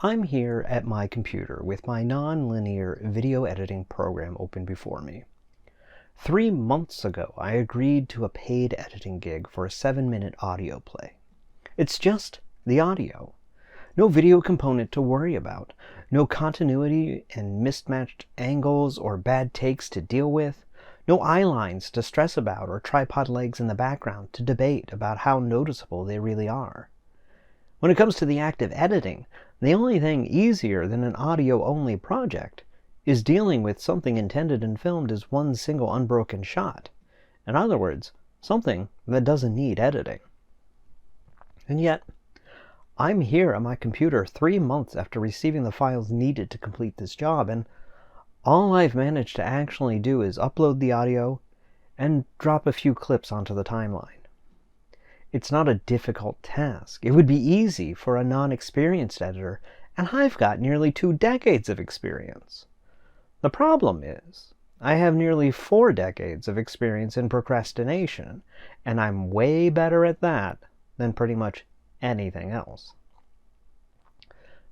I'm here at my computer with my non-linear video editing program open before me. 3 months ago, I agreed to a paid editing gig for a 7-minute audio play. It's just the audio. No video component to worry about. No continuity and mismatched angles or bad takes to deal with. No eye lines to stress about or tripod legs in the background to debate about how noticeable they really are. When it comes to the act of editing, the only thing easier than an audio-only project is dealing with something intended and filmed as one single unbroken shot. In other words, something that doesn't need editing. And yet, I'm here on my computer 3 months after receiving the files needed to complete this job, and all I've managed to actually do is upload the audio and drop a few clips onto the timeline. It's not a difficult task. It would be easy for a non-experienced editor, and I've got nearly 2 decades of experience. The problem is, I have nearly 4 decades of experience in procrastination, and I'm way better at that than pretty much anything else.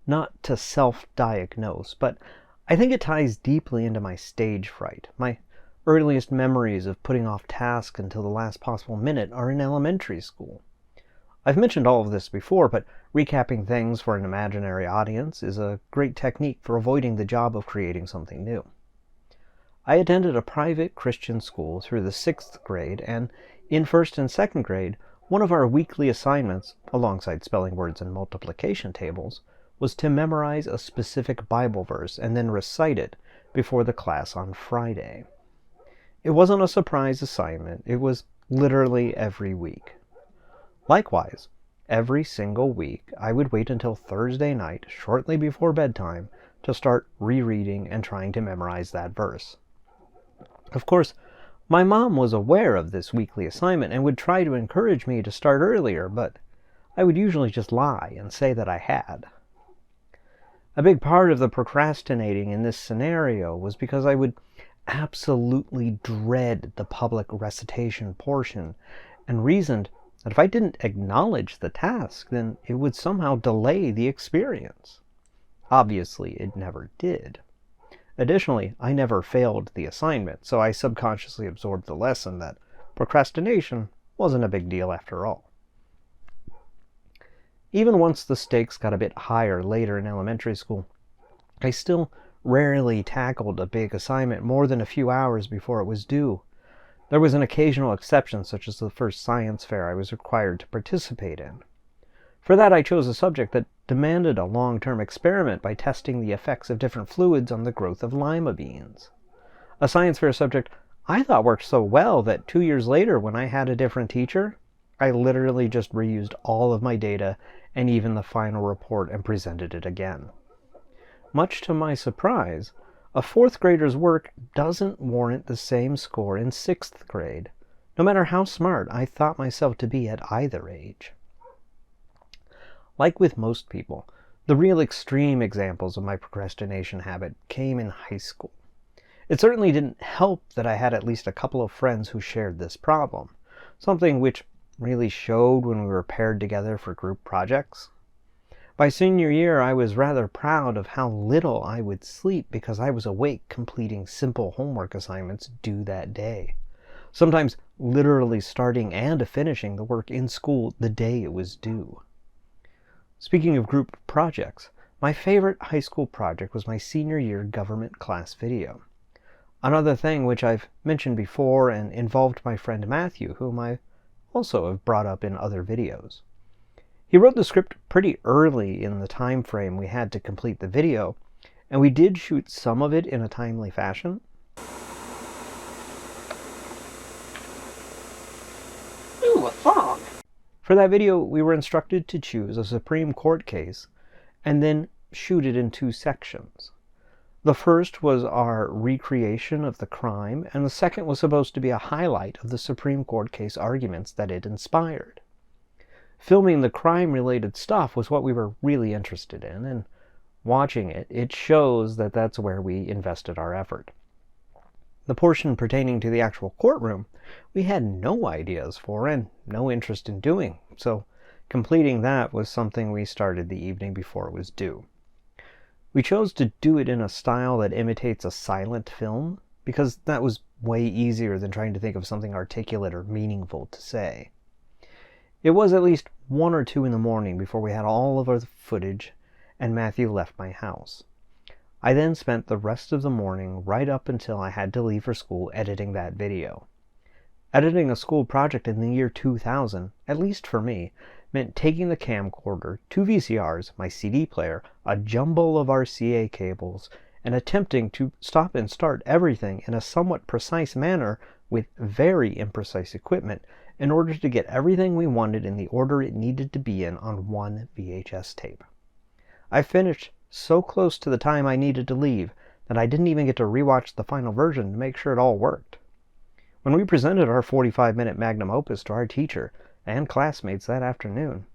Not to self-diagnose, but I think it ties deeply into my stage fright. My earliest memories of putting off tasks until the last possible minute are in elementary school. I've mentioned all of this before, but recapping things for an imaginary audience is a great technique for avoiding the job of creating something new. I attended a private Christian school through the 6th grade, and in 1st and 2nd grade, one of our weekly assignments, alongside spelling words and multiplication tables, was to memorize a specific Bible verse and then recite it before the class on Friday. It wasn't a surprise assignment. It was literally every week. Likewise, every single week, I would wait until Thursday night, shortly before bedtime, to start rereading and trying to memorize that verse. Of course, my mom was aware of this weekly assignment and would try to encourage me to start earlier, but I would usually just lie and say that I had. A big part of the procrastinating in this scenario was because I would absolutely dread the public recitation portion and reasoned that if I didn't acknowledge the task, then it would somehow delay the experience. Obviously, it never did. Additionally, I never failed the assignment, so I subconsciously absorbed the lesson that procrastination wasn't a big deal after all. Even once the stakes got a bit higher later in elementary school, I still rarely tackled a big assignment more than a few hours before it was due. There was an occasional exception, such as the first science fair I was required to participate in. For that, I chose a subject that demanded a long-term experiment by testing the effects of different fluids on the growth of lima beans. A science fair subject I thought worked so well that 2 years later, when I had a different teacher, I literally just reused all of my data and even the final report and presented it again. Much to my surprise, a 4th grader's work doesn't warrant the same score in 6th grade, no matter how smart I thought myself to be at either age. Like with most people, the real extreme examples of my procrastination habit came in high school. It certainly didn't help that I had at least a couple of friends who shared this problem, something which really showed when we were paired together for group projects. By senior year, I was rather proud of how little I would sleep because I was awake completing simple homework assignments due that day. Sometimes literally starting and finishing the work in school the day it was due. Speaking of group projects, my favorite high school project was my senior year government class video. Another thing which I've mentioned before and involved my friend Matthew, whom I also have brought up in other videos. He wrote the script pretty early in the time frame we had to complete the video, and we did shoot some of it in a timely fashion. Ooh, a thong! For that video, we were instructed to choose a Supreme Court case and then shoot it in 2 sections. The first was our recreation of the crime, and the second was supposed to be a highlight of the Supreme Court case arguments that it inspired. Filming the crime-related stuff was what we were really interested in, and watching it, it shows that that's where we invested our effort. The portion pertaining to the actual courtroom, we had no ideas for and no interest in doing, so completing that was something we started the evening before it was due. We chose to do it in a style that imitates a silent film because that was way easier than trying to think of something articulate or meaningful to say. It was at least 1 or 2 in the morning before we had all of our footage and Matthew left my house. I then spent the rest of the morning right up until I had to leave for school editing that video. Editing a school project in the year 2000, at least for me, meant taking the camcorder, 2 VCRs, my CD player, a jumble of RCA cables, and attempting to stop and start everything in a somewhat precise manner with very imprecise equipment in order to get everything we wanted in the order it needed to be in on one VHS tape. I finished so close to the time I needed to leave that I didn't even get to rewatch the final version to make sure it all worked. When we presented our 45-minute magnum opus to our teacher and classmates that afternoon,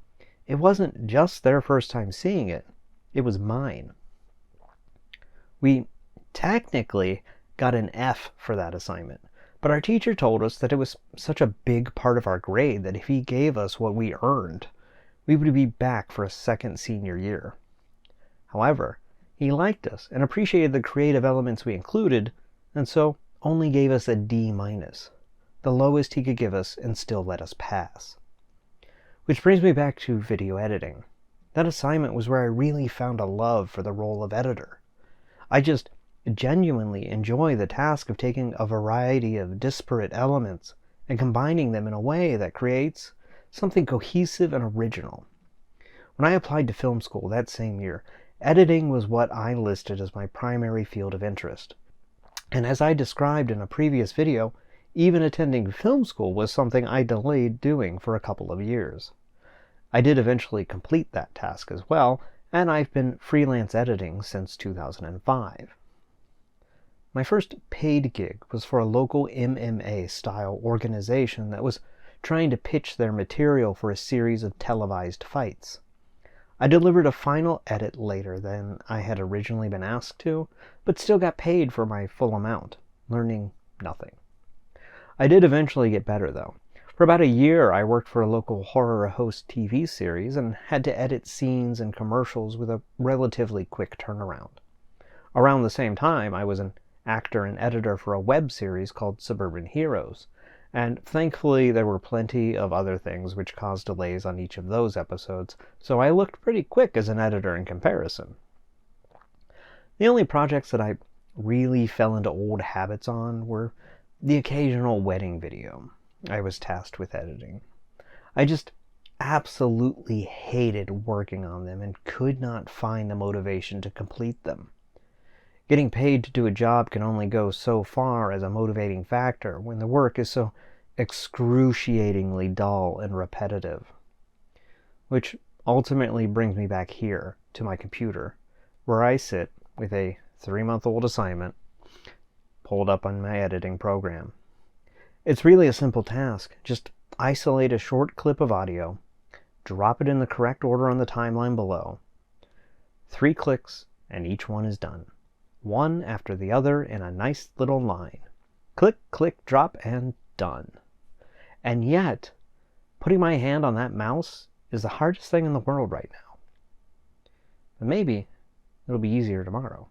it wasn't just their first time seeing it, it was mine. We technically got an F for that assignment, but our teacher told us that it was such a big part of our grade that if he gave us what we earned, we would be back for a second senior year. However, he liked us and appreciated the creative elements we included, and so only gave us a D-, the lowest he could give us, and still let us pass. Which brings me back to video editing. That assignment was where I really found a love for the role of editor. I just genuinely enjoy the task of taking a variety of disparate elements and combining them in a way that creates something cohesive and original. When I applied to film school that same year, editing was what I listed as my primary field of interest. And as I described in a previous video, even attending film school was something I delayed doing for a couple of years. I did eventually complete that task as well, and I've been freelance editing since 2005. My first paid gig was for a local MMA-style organization that was trying to pitch their material for a series of televised fights. I delivered a final edit later than I had originally been asked to, but still got paid for my full amount, learning nothing. I did eventually get better, though. For about a year, I worked for a local horror host TV series and had to edit scenes and commercials with a relatively quick turnaround. Around the same time, I was an actor and editor for a web series called Suburban Heroes, and thankfully there were plenty of other things which caused delays on each of those episodes, so I looked pretty quick as an editor in comparison. The only projects that I really fell into old habits on were the occasional wedding video I was tasked with editing. I just absolutely hated working on them and could not find the motivation to complete them. Getting paid to do a job can only go so far as a motivating factor when the work is so excruciatingly dull and repetitive. Which ultimately brings me back here to my computer, where I sit with a 3-month-old assignment pulled up on my editing program. It's really a simple task. Just isolate a short clip of audio, drop it in the correct order on the timeline below. 3 clicks and each one is done. One after the other in a nice little line. Click, click, drop, and done. And yet, putting my hand on that mouse is the hardest thing in the world right now. But maybe it'll be easier tomorrow.